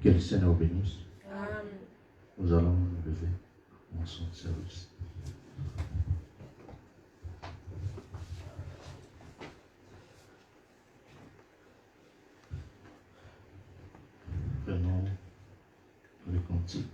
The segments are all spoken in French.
Que le Seigneur bénisse. Amen. Nous allons nous lever dans son service. Prenons le cantique.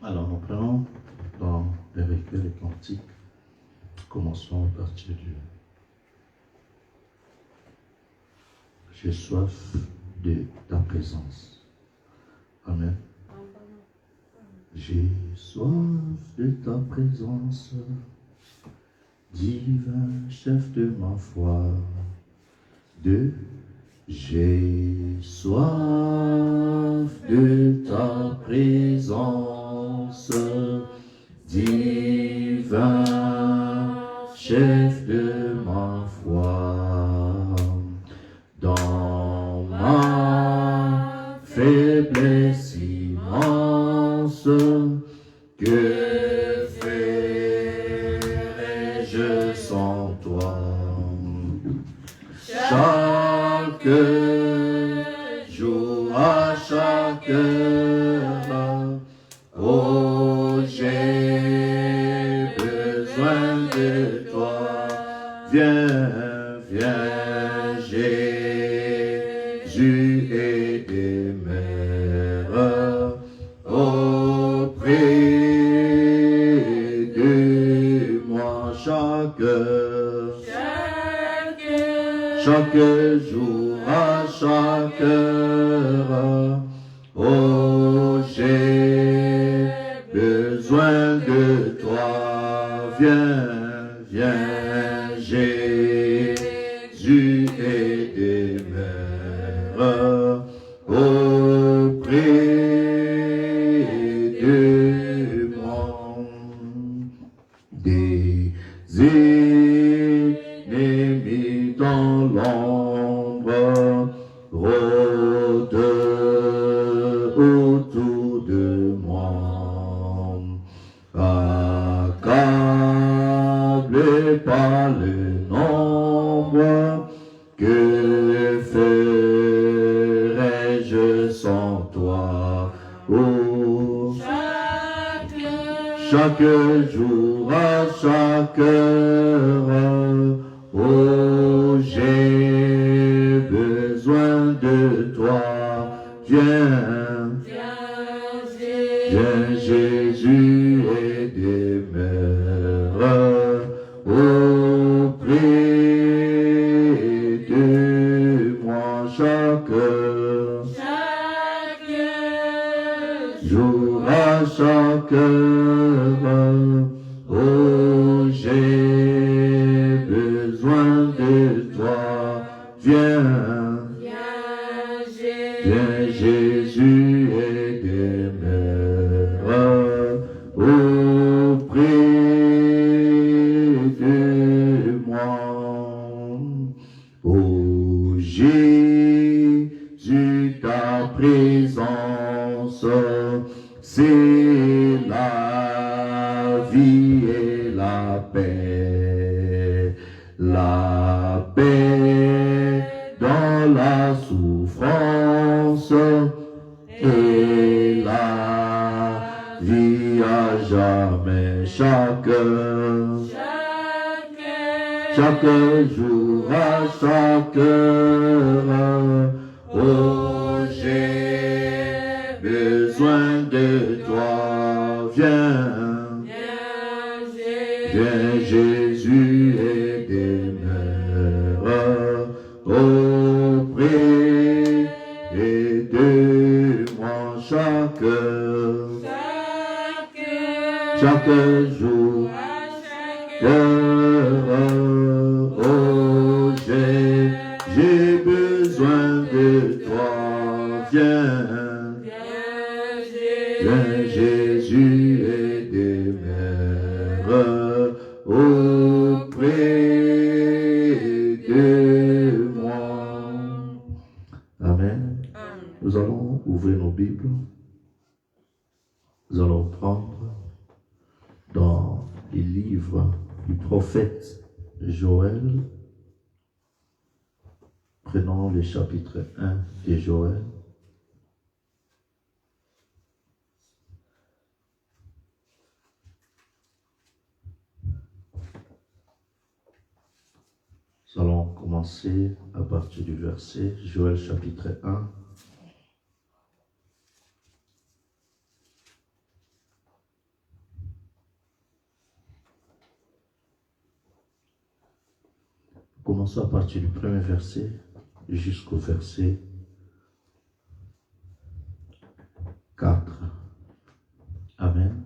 Alors, nous prenons dans les recueils les cantiques. Commençons à partir du J'ai soif de ta présence. Amen. J'ai soif de ta présence, divin chef de ma foi. J'ai soif de ta présence, divin chef de ma foi. Dans ma faiblesse immense, que ferais-je sans toi? Chaque jour, à chaque heure, oh, j'ai besoin de toi. Viens, viens, Jésus, et demeure auprès de moi chaque jour, à chaque heure, oh, j'ai besoin de toi. Viens, viens, Jésus, et demeure auprès de moi. Des ennemis dans l'ombre rôdent autour de moi, accablé par le nombre, que ferais-je sans toi? Oh, chaque jour, à chaque heure, oh, j'ai besoin de toi. Viens, viens, Jésus, et demeure auprès de moi chaque jour, à chaque heure, oh, j'ai besoin de toi. Viens, viens, Jésus, et demeure auprès de moi. Oh, Jésus, ta présence, c'est la vie et la paix dans la souffrance et la vie à jamais. Chaque jour, à chaque heure, oh, j'ai besoin de toi. Viens, viens, Jésus, et demeure auprès de moi chaque jour, heure, oh, j'ai besoin de toi, viens, Jésus et demeure auprès de moi. Amen. Nous allons ouvrir nos Bibles. Nous allons prendre dans les livres du prophète Joël. Prenons le chapitre 1 de Joël. Nous allons commencer à partir du verset Joël chapitre 1. Commençons à partir du premier verset jusqu'au verset 4. Amen.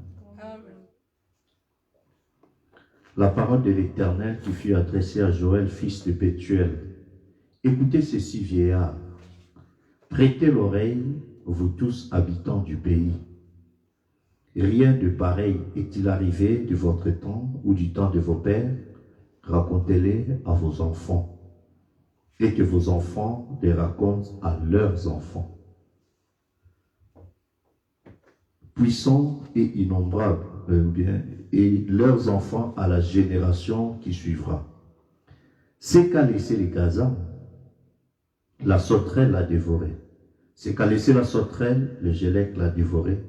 La parole de l'Éternel qui fut adressée à Joël, fils de Bethuel. Écoutez ceci, vieillards. Prêtez l'oreille, vous tous habitants du pays. Rien de pareil est-il arrivé de votre temps ou du temps de vos pères? Racontez-les à vos enfants, et que vos enfants les racontent à leurs enfants. Puissants et innombrables, et leurs enfants à la génération qui suivra. C'est qu'a laissé les Gazans, la sauterelle l'a dévoré. C'est qu'a laissé la sauterelle, le Gélec l'a dévoré.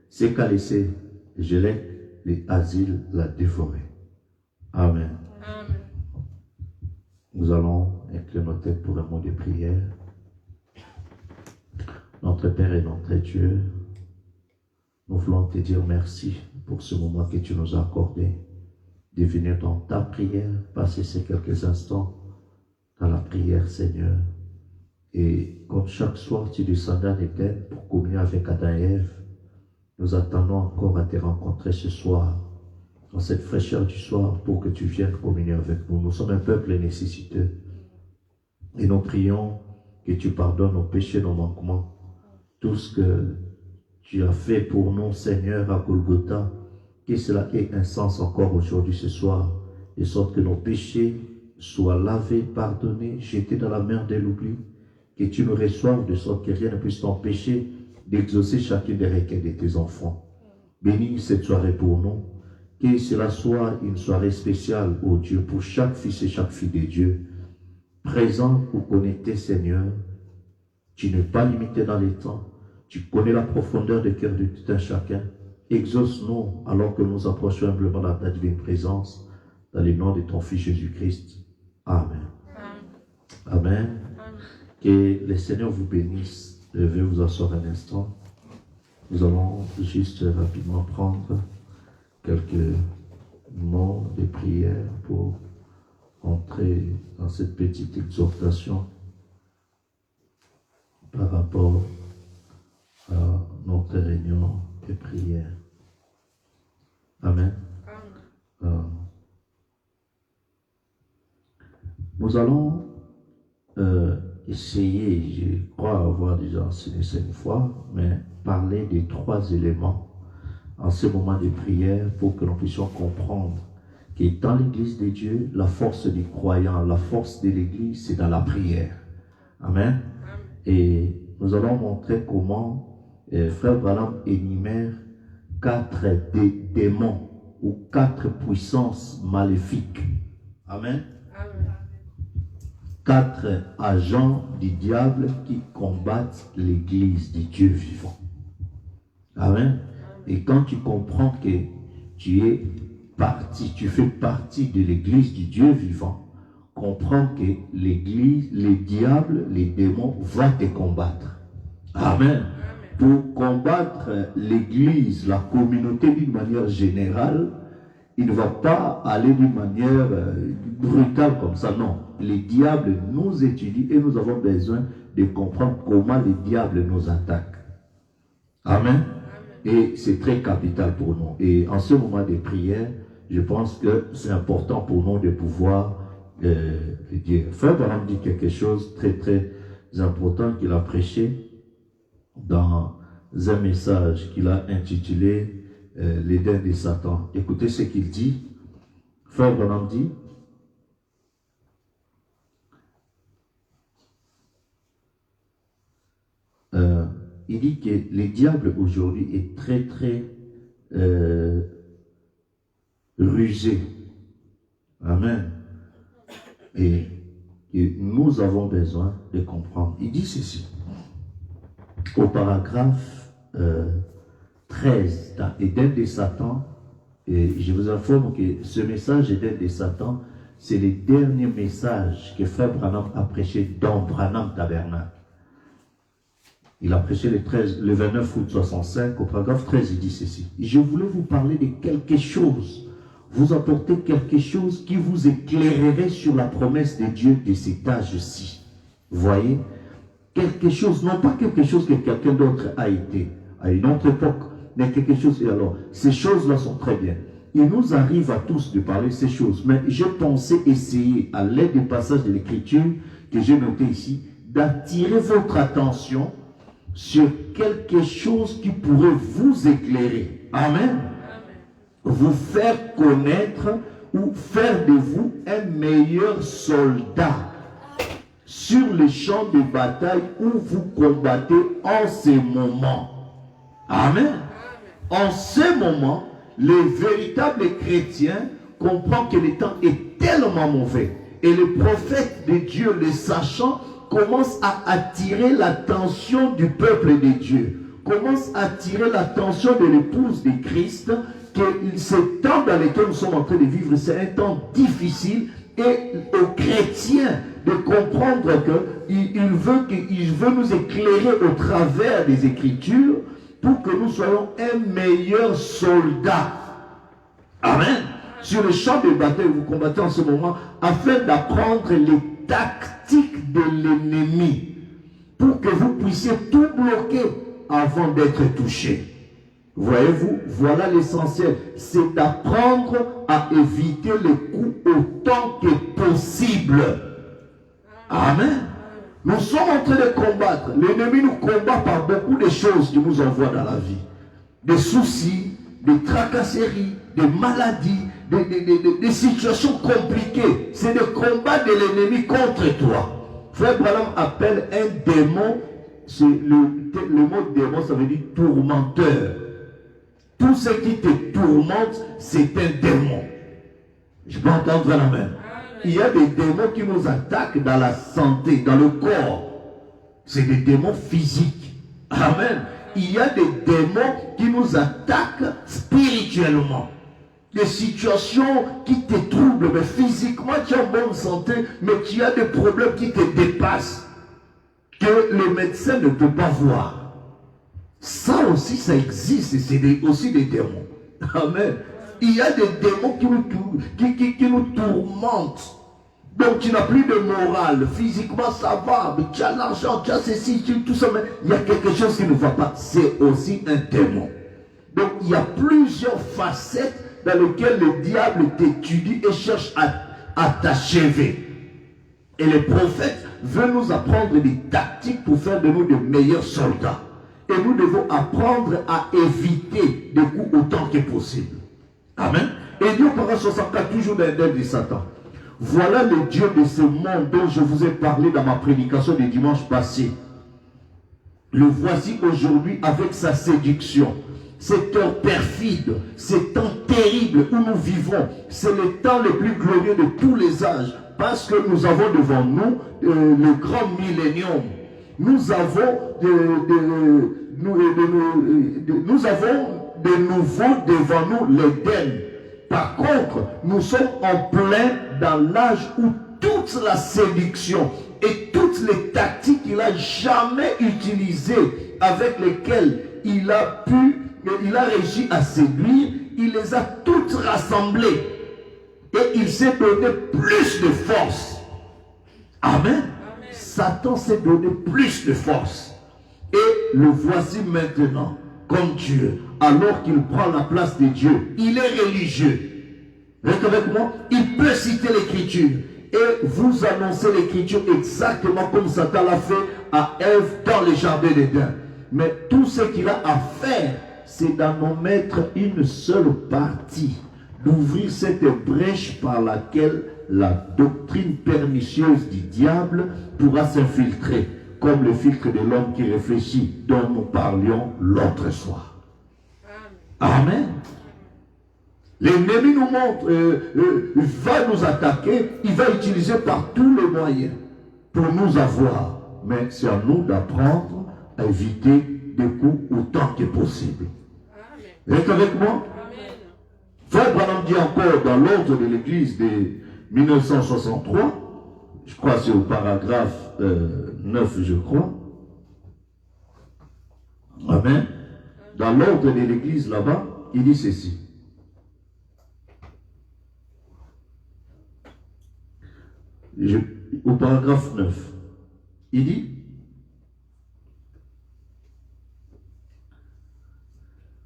C'est qu'a laissé le Gélec, les Asiles l'a dévoré. Amen. Amen. Nous allons incliner nos têtes pour un mot de prière. Notre Père et notre Dieu, nous voulons te dire merci pour ce moment que tu nous as accordé, de venir dans ta prière, passer ces quelques instants dans la prière, Seigneur. Et comme chaque soir, tu descendais en Éden pour communier avec Adam et Ève, nous attendons encore à te rencontrer ce soir, dans cette fraîcheur du soir, pour que tu viennes communier avec nous. Nous sommes un peuple nécessiteux. Et nous prions que tu pardonnes nos péchés, nos manquements, tout ce que tu as fait pour nous, Seigneur, à Golgotha, que cela ait un sens encore aujourd'hui, ce soir, de sorte que nos péchés soient lavés, pardonnés, jetés dans la mer de l'oubli, que tu nous reçoives de sorte que rien ne puisse t'empêcher d'exaucer chacune des requêtes de tes enfants. Bénis cette soirée pour nous, que cela soit une soirée spéciale, ô Dieu, pour chaque fils et chaque fille de Dieu, présent ou connecté, Seigneur. Tu n'es pas limité dans les temps, tu connais la profondeur du cœur de tout un chacun. Exauce-nous alors que nous approchons humblement dans ta divine présence, dans le nom de ton Fils Jésus-Christ. Amen. Amen. Amen. Que le Seigneur vous bénisse. Levez vous asseoir un instant. Nous allons juste rapidement prendre quelques mots de prière pour entrer dans cette petite exhortation par rapport à notre réunion de prière. Amen. Nous allons essayer, je crois avoir déjà enseigné ça une fois, mais parler des 3 éléments en ce moment de prière pour que nous puissions comprendre que dans l'Église de Dieu, la force du croyant, la force de l'Église, c'est dans la prière. Amen. Et nous allons montrer comment Frère Branham énumère 4 démons ou 4 puissances maléfiques. Amen. 4 agents du diable qui combattent l'Église du Dieu vivant. Amen. Et quand tu comprends que tu es parti, tu fais partie de l'Église du Dieu vivant, comprends que l'Église, les diables, les démons vont te combattre. Amen. Pour combattre l'Église, la communauté d'une manière générale, il ne va pas aller d'une manière brutale comme ça, non. Les diables nous étudient et nous avons besoin de comprendre comment les diables nous attaquent. Amen. Et c'est très capital pour nous. Et en ce moment de prière, je pense que c'est important pour nous de pouvoir le dire. Frère Branham dit quelque chose très très importants qu'il a prêché dans un message qu'il a intitulé l'Éden de Satan. Écoutez ce qu'il dit. Frère Branham dit, il dit que le diable aujourd'hui est très très rusé. Amen. Et nous avons besoin de comprendre. Il dit ceci. Au paragraphe 13 dans Éden de Satan, et je vous informe que ce message Éden de Satan, c'est le dernier message que Frère Branham a prêché dans Branham Tabernacle. Il a prêché le 29 août 65, au paragraphe 13, il dit ceci. Je voulais vous parler de quelque chose, vous apporter quelque chose qui vous éclairerait sur la promesse de Dieu de cet âge-ci. Vous voyez? Quelque chose, non pas quelque chose que quelqu'un d'autre a été, à une autre époque, mais quelque chose, et alors, ces choses-là sont très bien. Il nous arrive à tous de parler de ces choses, mais je pensais essayer, à l'aide des passages de l'Écriture que j'ai noté ici, d'attirer votre attention sur quelque chose qui pourrait vous éclairer. Amen. Vous faire connaître ou faire de vous un meilleur soldat sur les champs de bataille où vous combattez en ces moments. Amen. En ce moment, les véritables chrétiens comprennent que le temps est tellement mauvais. Et les prophètes de Dieu, les sachant, commencent à attirer l'attention du peuple de Dieu. Commencent à attirer l'attention de l'épouse de Christ, que ce temps dans lequel nous sommes en train de vivre, c'est un temps difficile, et aux chrétiens de comprendre qu'il veut nous éclairer au travers des Écritures pour que nous soyons un meilleur soldat. Amen. Sur le champ de bataille où vous combattez en ce moment, afin d'apprendre les tactiques de l'ennemi, pour que vous puissiez tout bloquer avant d'être touché. Voyez-vous, voilà l'essentiel, c'est d'apprendre à éviter les coups autant que possible. Amen. Nous sommes en train de combattre. L'ennemi nous combat par beaucoup de choses qu'il nous envoie dans la vie. Des soucis, des tracasseries, des maladies, des situations compliquées. C'est le combat de l'ennemi contre toi. Frère Branham appelle un démon, le mot démon, ça veut dire tourmenteur. Tout ce qui te tourmente, c'est un démon. Je peux entendre la main. Il y a des démons qui nous attaquent dans la santé, dans le corps. C'est des démons physiques. Amen. Il y a des démons qui nous attaquent spirituellement. Des situations qui te troublent, mais physiquement tu es en bonne santé, mais tu as des problèmes qui te dépassent, que le médecin ne peut pas voir. Ça aussi, ça existe, et c'est aussi des démons. Amen. Il y a des démons qui nous tourmentent. Donc tu n'as plus de morale. Physiquement, ça va. Mais tu as l'argent, tu as ceci, tout ça. Mais il y a quelque chose qui ne va pas. C'est aussi un démon. Donc il y a plusieurs facettes dans lesquelles le diable t'étudie et cherche à t'achever. Et les prophètes veulent nous apprendre des tactiques pour faire de nous de meilleurs soldats. Et nous devons apprendre à éviter des coups autant que possible. Amen. Et Dieu parle 64 toujours dans l'Éden de Satan. Voilà le Dieu de ce monde dont je vous ai parlé dans ma prédication du dimanche passé. Le voici aujourd'hui avec sa séduction. Cet heure perfide, ces temps terribles où nous vivons, c'est le temps le plus glorieux de tous les âges. Parce que nous avons devant nous le grand millénium. Nous avons de nouveau devant nous l'Éden. Par contre, nous sommes en plein dans l'âge où toute la séduction et toutes les tactiques qu'il n'a jamais utilisées, avec lesquelles il a réussi à séduire, il les a toutes rassemblées. Et il s'est donné plus de force. Amen. Satan s'est donné plus de force. Et le voici maintenant comme Dieu, alors qu'il prend la place de Dieu. Il est religieux. Restez avec moi. Il peut citer l'Écriture. Et vous annoncez l'Écriture exactement comme Satan l'a fait à Ève dans le jardin d'Éden. Mais tout ce qu'il a à faire, c'est d'en mettre une seule partie, d'ouvrir cette brèche par laquelle la doctrine pernicieuse du diable pourra s'infiltrer, comme le filtre de l'homme qui réfléchit, dont nous parlions l'autre soir. Amen. L'ennemi nous montre, va nous attaquer, il va utiliser par tous les moyens pour nous avoir. Mais c'est à nous d'apprendre à éviter des coups autant que possible. Vous êtes avec moi? Frère Branham dit encore dans l'ordre de l'église de 1963, je crois que c'est au paragraphe 9, je crois. Amen. Dans l'ordre de l'église là-bas, il dit ceci. Au paragraphe 9, il dit: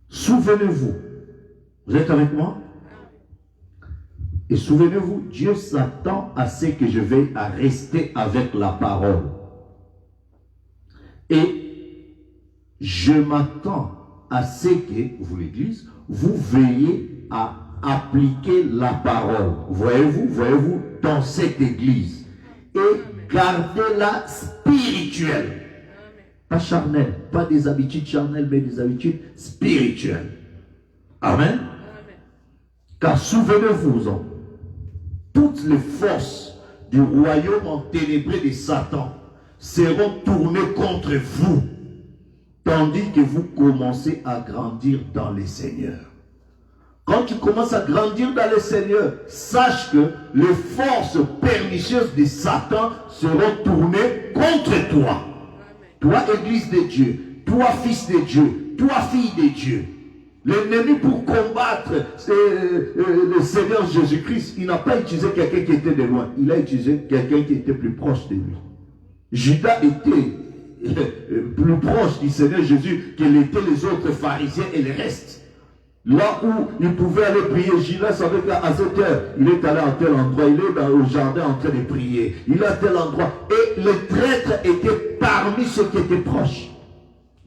souvenez-vous, vous êtes avec moi? Et souvenez-vous, Dieu s'attend à ce que je veille à rester avec la parole. Et je m'attends à ce que, vous l'église, vous veillez à appliquer la parole. Voyez-vous, dans cette église. Et gardez-la spirituelle. Pas charnelle, pas des habitudes charnelles, mais des habitudes spirituelles. Amen. Car souvenez-vous-en, toutes les forces du royaume enténébré de Satan seront tournées contre vous, tandis que vous commencez à grandir dans le Seigneur. Quand tu commences à grandir dans le Seigneur, sache que les forces pernicieuses de Satan seront tournées contre toi. Toi, Église de Dieu, toi, fils de Dieu, toi, fille de Dieu. L'ennemi, pour combattre le Seigneur Jésus-Christ, il n'a pas utilisé quelqu'un qui était de loin, il a utilisé quelqu'un qui était plus proche de lui. Judas était plus proche du Seigneur Jésus que l'étaient les autres pharisiens et les restes. Là où il pouvait aller prier, Judas savait qu'à cette heure, il est allé à tel endroit, il est au jardin en train de prier, il est à tel endroit, et les traîtres étaient parmi ceux qui étaient proches.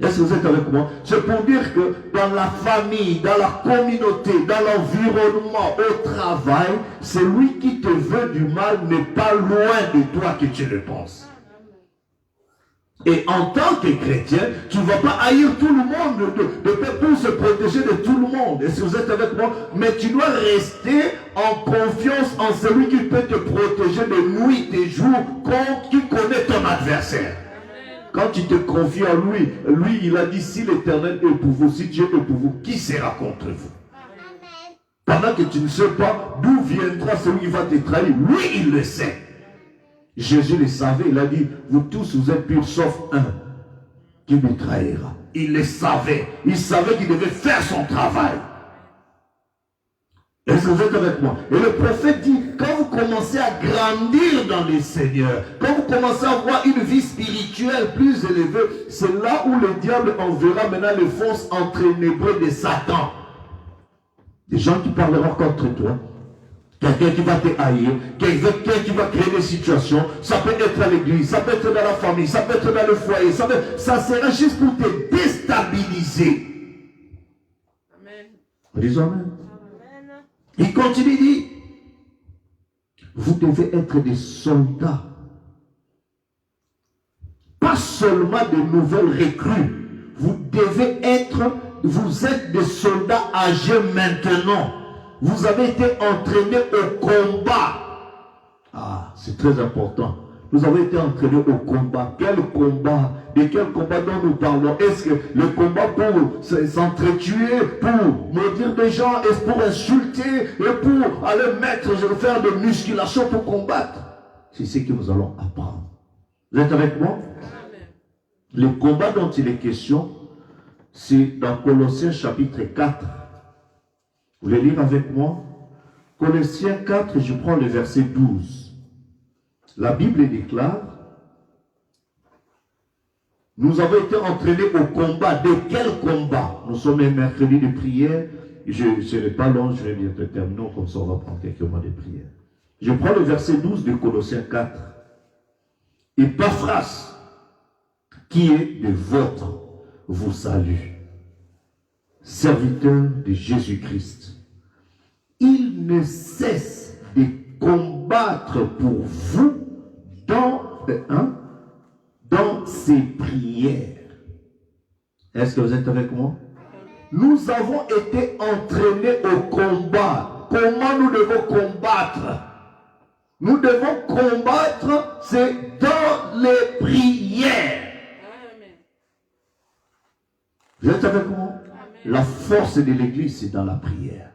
Est-ce que vous êtes avec moi? C'est pour dire que dans la famille, dans la communauté, dans l'environnement, au travail, celui qui te veut du mal n'est pas loin de toi que tu le penses. Et en tant que chrétien, tu ne vas pas haïr tout le monde pour se protéger de tout le monde. Est-ce que vous êtes avec moi? Mais tu dois rester en confiance en celui qui peut te protéger de nuit, des jours, qui connaît ton adversaire. Quand tu te confies en lui, lui il a dit, si l'Éternel est pour vous, si Dieu est pour vous, qui sera contre vous? Pendant que tu ne sais pas d'où viendra celui qui va te trahir, lui il le sait. Jésus le savait, il a dit, vous tous vous êtes purs sauf un qui me trahira. Il le savait, il savait qu'il devait faire son travail. Est-ce que vous êtes avec moi? Et le prophète dit, quand vous commencez à grandir dans le Seigneur, quand vous commencez à avoir une vie spirituelle plus élevée, c'est là où le diable enverra maintenant les forces enténébrées de Satan. Des gens qui parleront contre toi. Quelqu'un qui va te haïr, quelqu'un qui va créer des situations, ça peut être à l'église, ça peut être dans la famille, ça peut être dans le foyer, ça sera juste pour te déstabiliser. Amen. Disons Amen. Amen. Il continue, il dit, vous devez être des soldats, pas seulement de nouvelles recrues, vous êtes des soldats âgés maintenant. Vous avez été entraînés au combat. Ah, c'est très important. Nous avons été entraînés au combat. Quel combat? De quel combat dont nous parlons? Est-ce que le combat pour s'entretuer, pour maudire des gens, est-ce pour insulter, et pour aller faire de musculation pour combattre? C'est ce que nous allons apprendre. Vous êtes avec moi? Le combat dont il est question, c'est dans Colossiens chapitre 4. Vous voulez lire avec moi? Colossiens 4, je prends le verset 12. La Bible déclare, nous avons été entraînés au combat. De quel combat? Nous sommes un mercredi de prière. Je ne serai pas long, je vais bientôt terminer, comme ça on va prendre quelques mois de prière. Je prends le verset 12 de Colossiens 4. Epaphras, qui est des vôtres, vous salue. Serviteur de Jésus-Christ, il ne cesse de combattre pour vous dans ses prières. Est-ce que vous êtes avec moi? Nous avons été entraînés au combat. Comment nous devons combattre? Nous devons combattre, c'est dans les prières. Vous êtes avec moi? La force de l'Église, c'est dans la prière.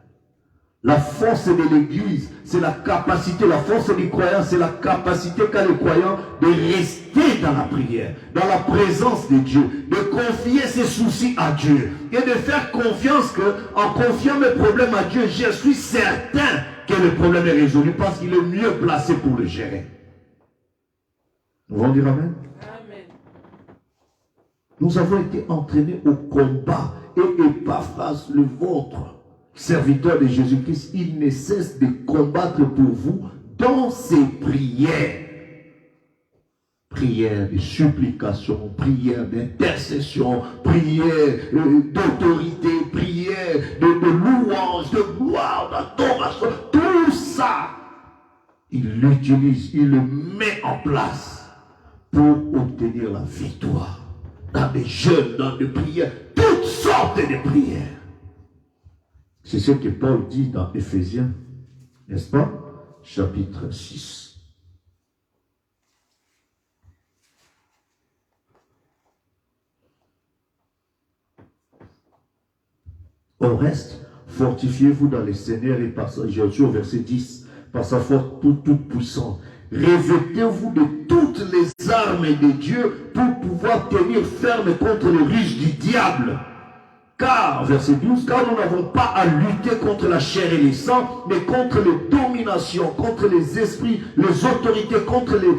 La force de l'Église, c'est la capacité, la force du croyant, c'est la capacité qu'a le croyant de rester dans la prière, dans la présence de Dieu, de confier ses soucis à Dieu et de faire confiance que, en confiant mes problèmes à Dieu, je suis certain que le problème est résolu parce qu'il est mieux placé pour le gérer. Nous allons dire Amen? Amen. Nous avons été entraînés au combat et Épaphras, le vôtre, serviteur de Jésus-Christ, il ne cesse de combattre pour vous dans ses prières. Prières de supplication, prières d'intercession, prières d'autorité, prières de louange, de gloire, d'adoration. Tout ça, il l'utilise, il le met en place pour obtenir la victoire. Dans des jeûnes, dans des prières, toutes sortes de prières. C'est ce que Paul dit dans Éphésiens, n'est-ce pas? Chapitre 6. Au reste, fortifiez-vous dans le Seigneur et par sa, je suis au verset 10, par sa force toute puissante. Revêtez-vous de toutes les armes de Dieu pour pouvoir tenir ferme contre les ruses du diable. Car, verset 12, car nous n'avons pas à lutter contre la chair et les sangs, mais contre les dominations, contre les esprits, les autorités, contre les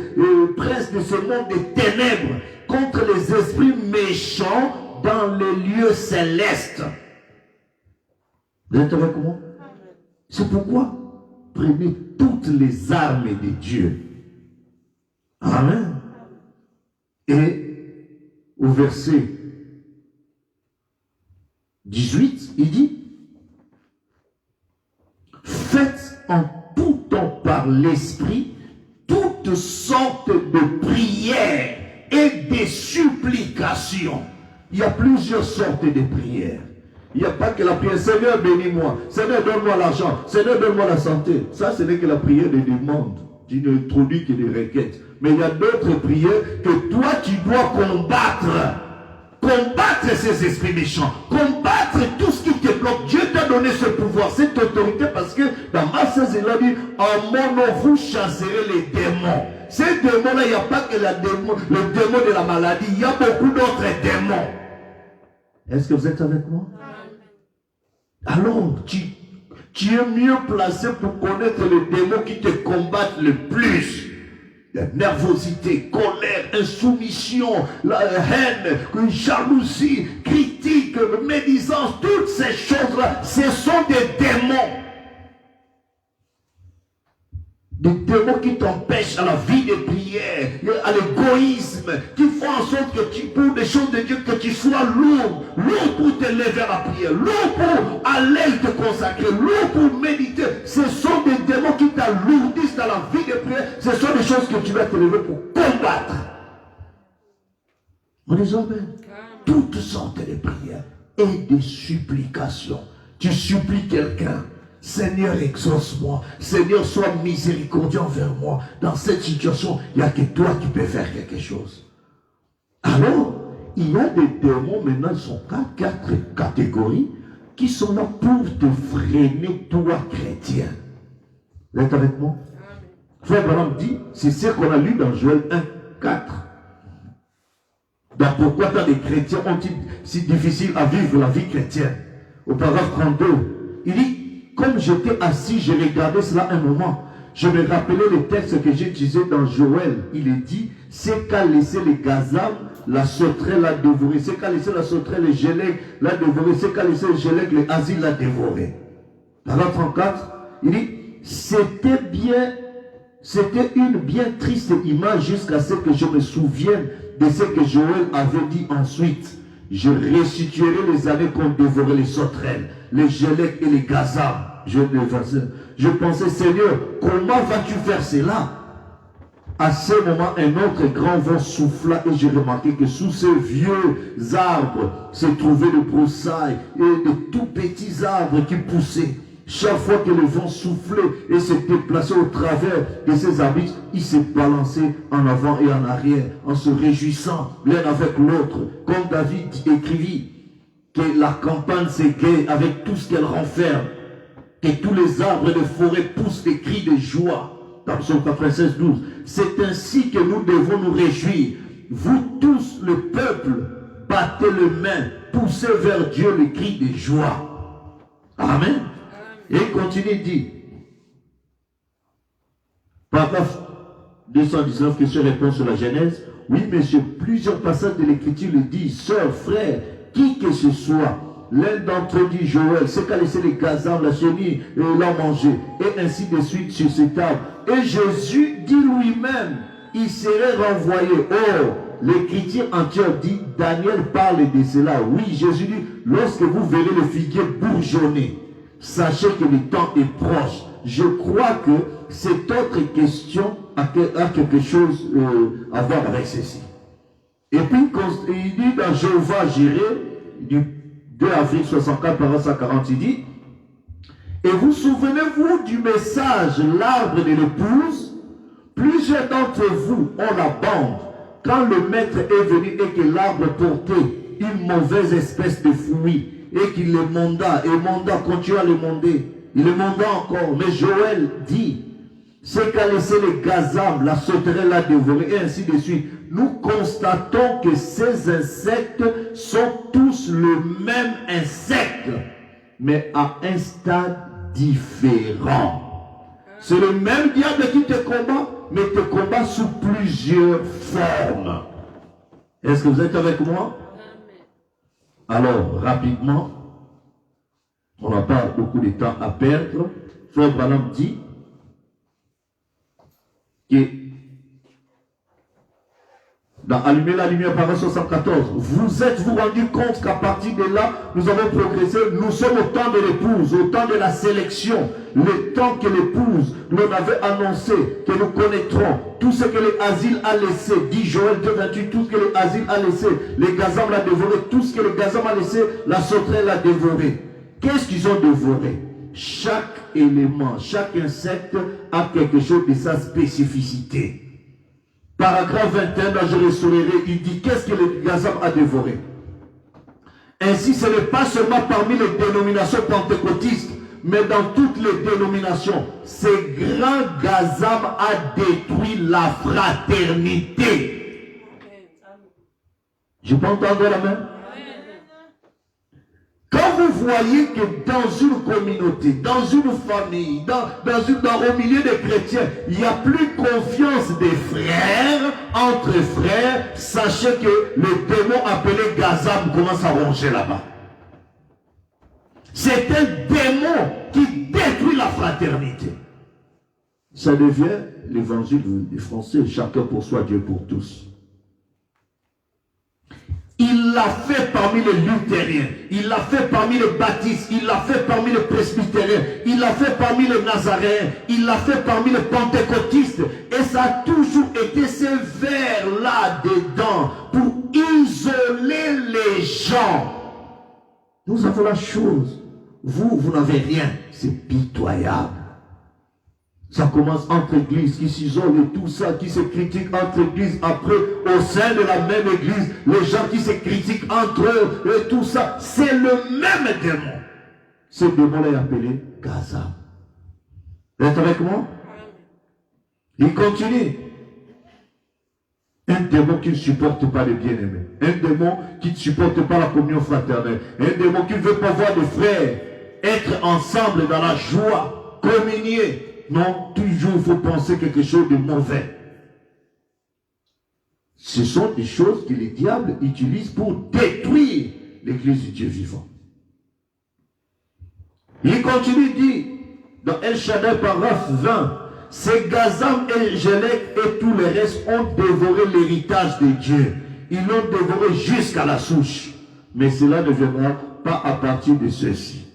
princes de ce monde des ténèbres, contre les esprits méchants dans les lieux célestes. Vous êtes avec moi? C'est pourquoi prenez toutes les armes de Dieu. Amen. Et au verset 18, il dit, faites en tout temps par l'Esprit toutes sortes de prières et de supplications. Il y a plusieurs sortes de prières. Il n'y a pas que la prière, Seigneur bénis-moi, Seigneur donne-moi l'argent, Seigneur donne-moi la santé. Ça, ce n'est que la prière des demandes. Tu n'introduis que des requêtes. Mais il y a d'autres prières que toi, tu dois combattre. Combattre ces esprits méchants. Combattre tout ce qui te bloque. Dieu t'a donné ce pouvoir, cette autorité, parce que dans Marc 16, il a dit, en mon nom, vous chasserez les démons. Ces démons-là, il n'y a pas que le démon de la maladie. Il y a beaucoup d'autres démons. Est-ce que vous êtes avec moi? Alors, tu es mieux placé pour connaître les démons qui te combattent le plus. La nervosité, colère, insoumission, la haine, jalousie, critique, médisance, toutes ces choses-là, ce sont des démons. Des démons qui t'empêchent à la vie de prière, à l'égoïsme, qui font en sorte que tu, pour des choses de Dieu, que tu sois lourd pour te lever à la prière, lourd pour aller te consacrer, lourd pour méditer. Ce sont des démons qui t'alourdissent dans la vie de prière. Ce sont des choses que tu vas te lever pour combattre. On les emmène. Toutes sortes de prières et de supplications. Tu supplies quelqu'un. Seigneur, exauce-moi. Seigneur, sois miséricordieux envers moi. Dans cette situation, il n'y a que toi qui peux faire quelque chose. Alors, il y a des démons, maintenant, ils sont quatre catégories qui sont là pour te freiner, toi, chrétien. Vous êtes avec moi? Frère Branham dit, c'est ce qu'on a lu dans Joël 1, 4. Donc, pourquoi tant de chrétiens ont-ils si difficile à vivre la vie chrétienne? Au paragraphe 32, il dit, comme j'étais assis, j'ai regardé cela un moment. Je me rappelais les textes que j'ai utilisés dans Joël. Il est dit, c'est qu'a laissé les gazam, la sauterelle l'a dévoré. C'est qu'a laissé la sauterelle, les gélèques l'a dévoré. C'est qu'a laissé les gélèques, les asiles l'a dévoré. Paragraphe 34, il dit, c'était une bien triste image jusqu'à ce que je me souvienne de ce que Joël avait dit ensuite. Je restituerai les années qu'ont dévoré les sauterelles, les gélèques et les gazams. Je pensais, Seigneur, comment vas-tu faire cela? À ce moment, un autre grand vent souffla et j'ai remarqué que sous ces vieux arbres se trouvaient des broussailles et de tout petits arbres qui poussaient. Chaque fois que le vent soufflait et se déplaçait au travers de ces arbustes, ils se balançaient en avant et en arrière en se réjouissant l'un avec l'autre. Comme David écrivit que la campagne s'égaye avec tout ce qu'elle renferme, que tous les arbres de forêt poussent des cris de joie. Dans Psaume 96, 12. C'est ainsi que nous devons nous réjouir. Vous tous, le peuple, battez les mains, poussez vers Dieu les cris de joie. Amen. Et il continue, il dit, paragraphe 219, question-réponse sur la Genèse. Oui, monsieur, plusieurs passages de l'Écriture le disent, sœurs, frères, qui que ce soit. L'un d'entre eux dit Joël, c'est qu'a laissé les gazans, la chenille, l'ont mangé, et ainsi de suite sur cette table. Et Jésus dit lui-même, il serait renvoyé. Or, l'Écriture entière dit, Daniel parle de cela. Oui, Jésus dit, lorsque vous verrez le figuier bourgeonner, sachez que le temps est proche. Je crois que cette autre question a quelque chose à voir avec ceci. Et puis, il dit dans Jéhovah Jireh, du 2 avril 64, par 140, il dit, et vous souvenez-vous du message, l'arbre de l'épouse? Plusieurs d'entre vous ont la bande. Quand le maître est venu et que l'arbre portait une mauvaise espèce de fruit, et qu'il le monda, continue à le monder, il le monda encore. Mais Joël dit, c'est qu'a laissé les gazam, la sauterelle l'a dévoré, et ainsi de suite. Nous constatons que ces insectes sont tous le même insecte, mais à un stade différent. C'est le même diable qui te combat, mais te combat sous plusieurs formes. Est-ce que vous êtes avec moi? Alors, rapidement, on n'a pas beaucoup de temps à perdre. Frère Branham dit que dans Allumer la lumière, parole 74, vous êtes-vous rendu compte qu'à partir de là, nous avons progressé, nous sommes au temps de l'épouse, au temps de la sélection, le temps que l'épouse nous avait annoncé, que nous connaîtrons, tout ce que l'asile a laissé, dit Joël 2,28, tout ce que l'asile a laissé, les gazam l'a dévoré, tout ce que le gazam a laissé, la sauterelle l'a dévoré. Qu'est-ce qu'ils ont dévoré? Chaque élément, chaque insecte a quelque chose de sa spécificité. Paragraphe 21 dans Je restaurerai, il dit qu'est-ce que le gazam a dévoré. Ainsi, ce n'est pas seulement parmi les dénominations pentecôtistes, mais dans toutes les dénominations, ce grand gazam a détruit la fraternité. Je peux entendre la main? Quand vous voyez que dans une communauté, dans une famille, au milieu des chrétiens, il n'y a plus confiance des frères, entre frères, sachez que le démon appelé Gazam commence à ronger là-bas. C'est un démon qui détruit la fraternité. Ça devient l'évangile des Français, chacun pour soi, Dieu pour tous. Il l'a fait parmi les luthériens, il l'a fait parmi les baptistes, il l'a fait parmi les presbytériens, il l'a fait parmi les nazaréens, il l'a fait parmi les pentecôtistes. Et ça a toujours été ces vers-là dedans pour isoler les gens. Nous avons la chose. Vous n'avez rien. C'est pitoyable. Ça commence entre églises qui s'isolent et tout ça, qui se critiquent entre églises. Après, au sein de la même église, les gens qui se critiquent entre eux et tout ça, c'est le même démon. Ce démon est appelé Gaza. Vous êtes avec moi? Il continue. Un démon qui ne supporte pas les bien-aimés. Un démon qui ne supporte pas la communion fraternelle. Un démon qui ne veut pas voir des frères être ensemble dans la joie, communier. Non, toujours il faut penser quelque chose de mauvais. Ce sont des choses que les diables utilisent pour détruire l'église du Dieu vivant. Il continue, dit, dans El Shaddai, paragraphe 20, ces Gazam et Gélec et tous les restes ont dévoré l'héritage de Dieu. Ils l'ont dévoré jusqu'à la souche. Mais cela ne viendra pas à partir de ceci.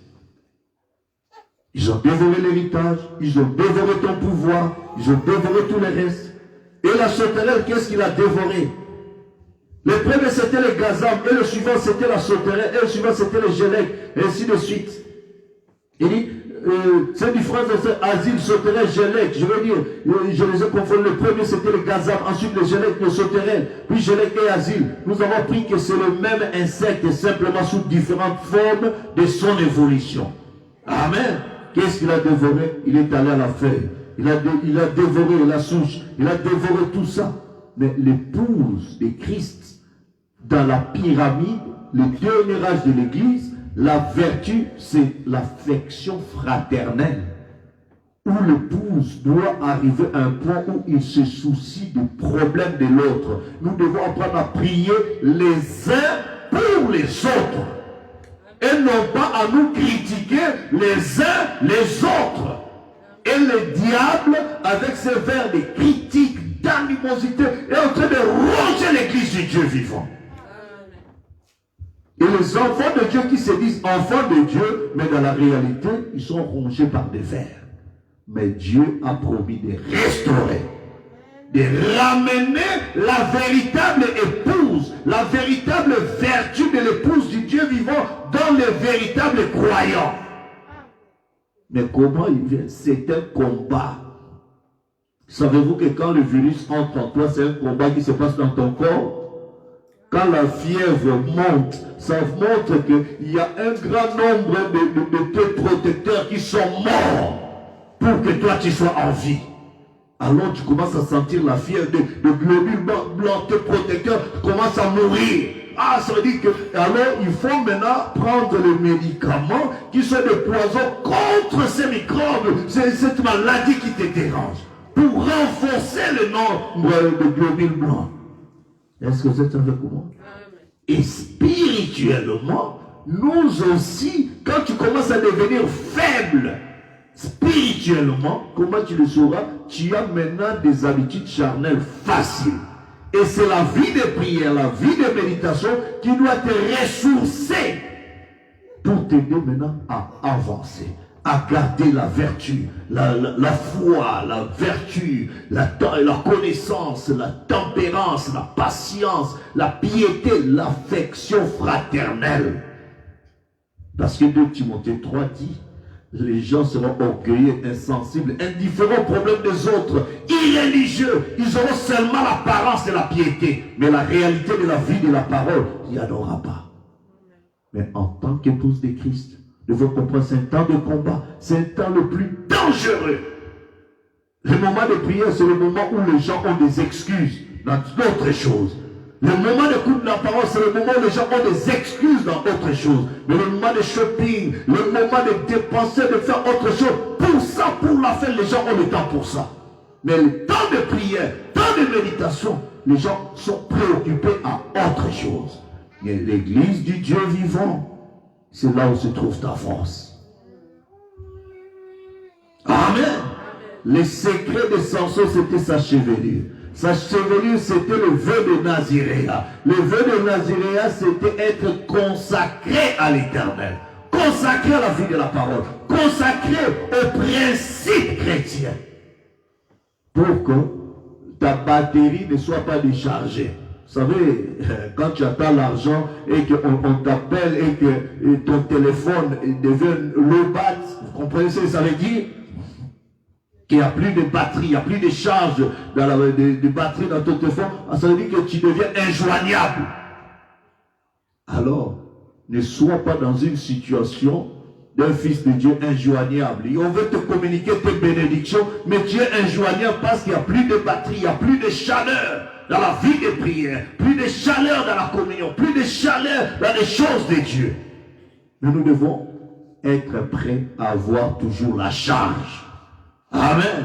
Ils ont dévoré l'héritage, ils ont dévoré ton pouvoir, ils ont dévoré tout le reste. Et la sauterelle, qu'est-ce qu'il a dévoré? Le premier c'était le gazam, et le suivant c'était la sauterelle, et le suivant c'était le gélec, et ainsi de suite. Il dit, c'est différence entre asile, sauterelle, gélec. Je veux dire, je les ai confondus. Le premier c'était le gazam, ensuite le gélec, le sauterelle, puis gélec et asile. Nous avons appris que c'est le même insecte, simplement sous différentes formes de son évolution. Amen. Qu'est-ce qu'il a dévoré? Il est allé à la feuille. Il a dévoré la souche. Il a dévoré tout ça. Mais l'épouse de Christ, dans la pyramide, le dernier âge de l'Église, la vertu, c'est l'affection fraternelle. Où l'épouse doit arriver à un point où il se soucie du problème de l'autre. Nous devons apprendre à prier les uns pour les autres. Et non pas à nous critiquer les uns les autres. Et le diable, avec ses vers de critique, d'animosité, est en train de ronger l'église du Dieu vivant. Et les enfants de Dieu qui se disent enfants de Dieu, mais dans la réalité, ils sont rongés par des vers. Mais Dieu a promis de restaurer, de ramener la véritable épouse, la véritable vertu de l'épouse du Dieu vivant dans les véritables croyants. Mais comment il vient? C'est un combat. Savez-vous que quand le virus entre en toi, c'est un combat qui se passe dans ton corps? Quand la fièvre monte, ça montre qu'il y a un grand nombre de tes protecteurs qui sont morts pour que toi tu sois en vie. Alors tu commences à sentir la fièvre de globules blancs, tes protecteurs commencent à mourir. Ah, ça veut dire que alors il faut maintenant prendre les médicaments qui sont des poisons contre ces microbes, cette maladie qui te dérange, pour renforcer le nombre de globules blancs. Est-ce que vous êtes avec moi? Et spirituellement, nous aussi, quand tu commences à devenir faible, spirituellement, comment tu le sauras? Tu as maintenant des habitudes charnelles faciles. Et c'est la vie de prière, la vie de méditation qui doit te ressourcer pour t'aider maintenant à avancer, à garder la vertu, la foi, la vertu, la connaissance, la tempérance, la patience, la piété, l'affection fraternelle. Parce que 2 Timothée 3 dit, les gens seront orgueilleux, insensibles, indifférents aux problèmes des autres, irréligieux. Ils auront seulement l'apparence de la piété, mais la réalité de la vie de la parole, il n'y en aura pas. Mais en tant qu'épouse de Christ, nous devons comprendre, c'est un temps de combat, c'est un temps le plus dangereux. Le moment de prière, c'est le moment où les gens ont des excuses dans d'autres choses. Le moment d'écoute de la parole, c'est le moment où les gens ont des excuses dans autre chose. Mais le moment de shopping, le moment de dépenser, de faire autre chose, pour ça, pour la faire, les gens ont le temps pour ça. Mais le temps de prière, temps de méditation, les gens sont préoccupés à autre chose. Mais l'église du Dieu vivant, c'est là où se trouve ta force. Amen. Les secrets de Samson, c'était sa chevelure. Sa chevelure, c'était le vœu de Naziréa. Le vœu de Naziréa, c'était être consacré à l'Éternel. Consacré à la vie de la parole. Consacré aux principes chrétiens. Pour que ta batterie ne soit pas déchargée. Vous savez, quand tu attends l'argent et qu'on t'appelle et que ton téléphone devient low bat, vous comprenez ce que ça veut dire? Qu'il n'y a plus de batterie, il n'y a plus de charge de batterie dans ton téléphone, ça veut dire que tu deviens injoignable. Alors, ne sois pas dans une situation d'un fils de Dieu injoignable. Et on veut te communiquer tes bénédictions, mais tu es injoignable parce qu'il n'y a plus de batterie, il n'y a plus de chaleur dans la vie de prière, plus de chaleur dans la communion, plus de chaleur dans les choses de Dieu. Mais nous devons être prêts à avoir toujours la charge. Amen.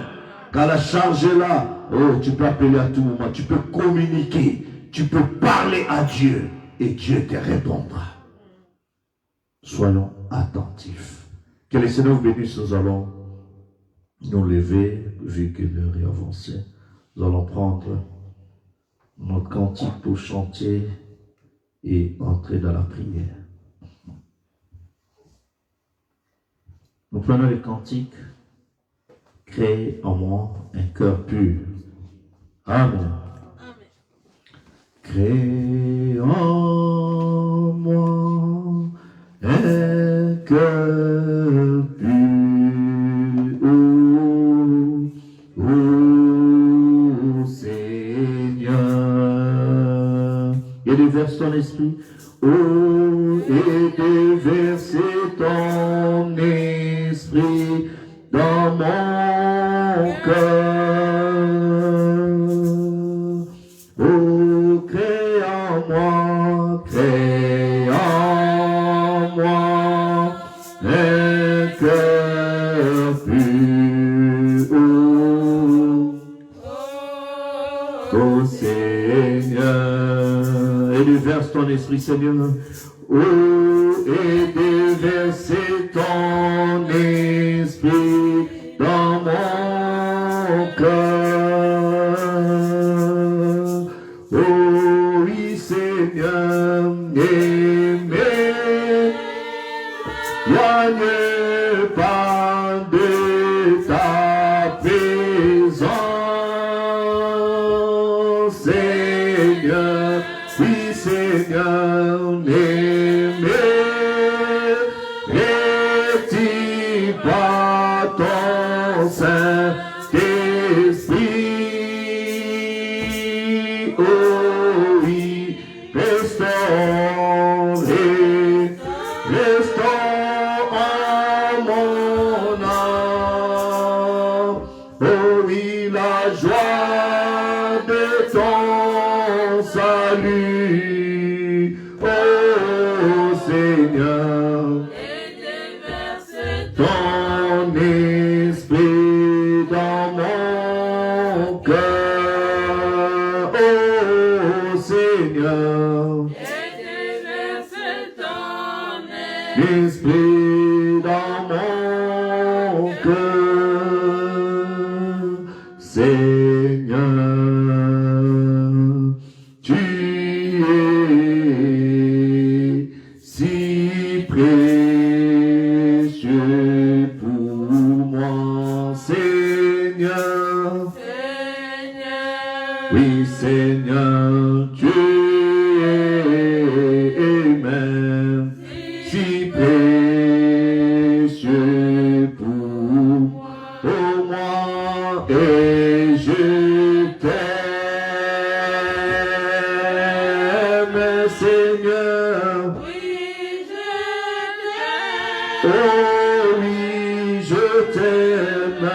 Quand la charge est là, oh, tu peux appeler à tout moment, tu peux communiquer, tu peux parler à Dieu et Dieu te répondra. Soyons attentifs. Que le Seigneur vous bénisse. Nous allons nous lever, vu que l'heure est avancée. Nous allons prendre notre cantique pour chanter et entrer dans la prière. Nous prenons le cantique, créer en moi un cœur pur. Amen. Crée en moi un cœur pur, ô Seigneur. Et déverse ton esprit, et déverse ton esprit dans mon cœur. Crée en moi un cœur pur, ô Seigneur, et déverse ton esprit, Seigneur, et déverse ton esprit dans mon cœur. Oh oui, Seigneur, n'éloigne pas de ta présence, Seigneur. Oui, Seigneur, n'émets pas ton Saint-Esprit. Oh oui, restaure en mon âme. Oh oui, la joie de ton salut. Oh Seigneur, ton esprit dans mon cœur. Oh Seigneur, esprit dans mon cœur. Seigneur, tu es si précieux pour moi, Seigneur. Oui, Seigneur, tu es même si précieux pour moi, et je t'aime, Seigneur. Oh oui, je t'aime,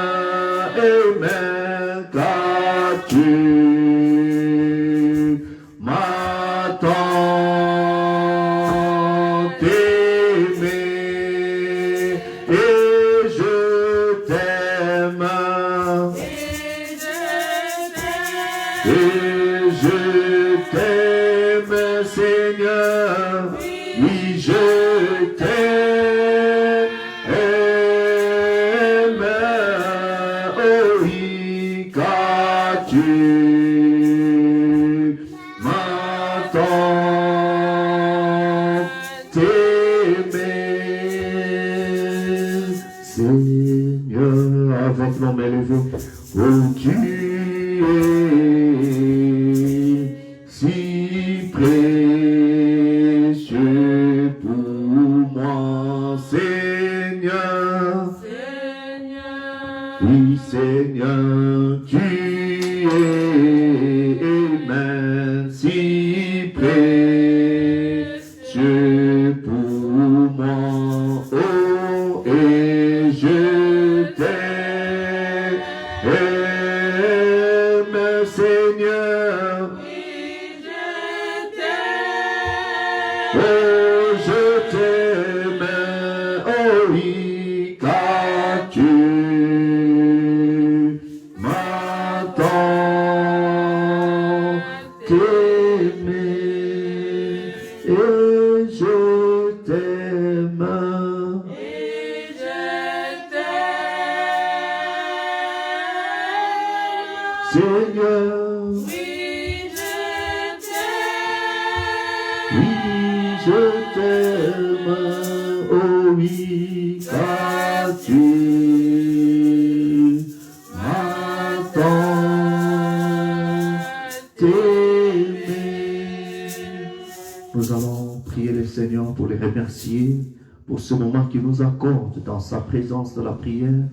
amen, car tu m'as tant aimé, et je t'aime, Seigneur. Oui, je t'aime, oh oui, car tu m'as tant aimé. Seigneur, avec nos mains levées, oh tu es si précieux pour moi, Seigneur. Oui, Seigneur, tu es même si précieux pour moi. Oh, et je t'aime, Seigneur. Oh, je t'aime, oh oui, car tu m'as tant aimé, et je t'aime. Seigneur, oh oui, car tu m'attends t'aimer. Nous allons prier le Seigneur pour les remercier pour ce moment qu'il nous accorde dans sa présence de la prière.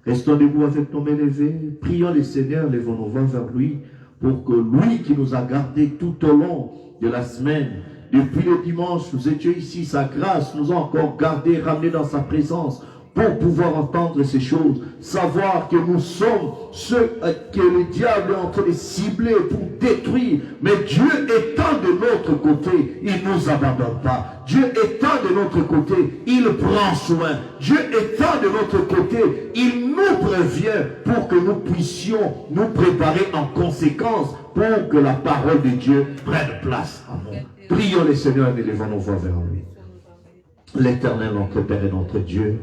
Restons debout avec nos mains levées. Prions le Seigneur, levons nos mains vers lui pour que lui qui nous a gardés tout au long de la semaine, depuis le dimanche, nous étions ici, sa grâce nous a encore gardés, ramenés dans sa présence pour pouvoir entendre ces choses, savoir que nous sommes ceux que le diable est en train de cibler pour détruire. Mais Dieu étant de notre côté, il ne nous abandonne pas. Dieu étant de notre côté, il prend soin. Dieu étant de notre côté, il nous prévient pour que nous puissions nous préparer en conséquence pour que la parole de Dieu prenne place en nous. Prions le Seigneur et élevons nos voix vers lui. L'Éternel, notre Père et notre Dieu,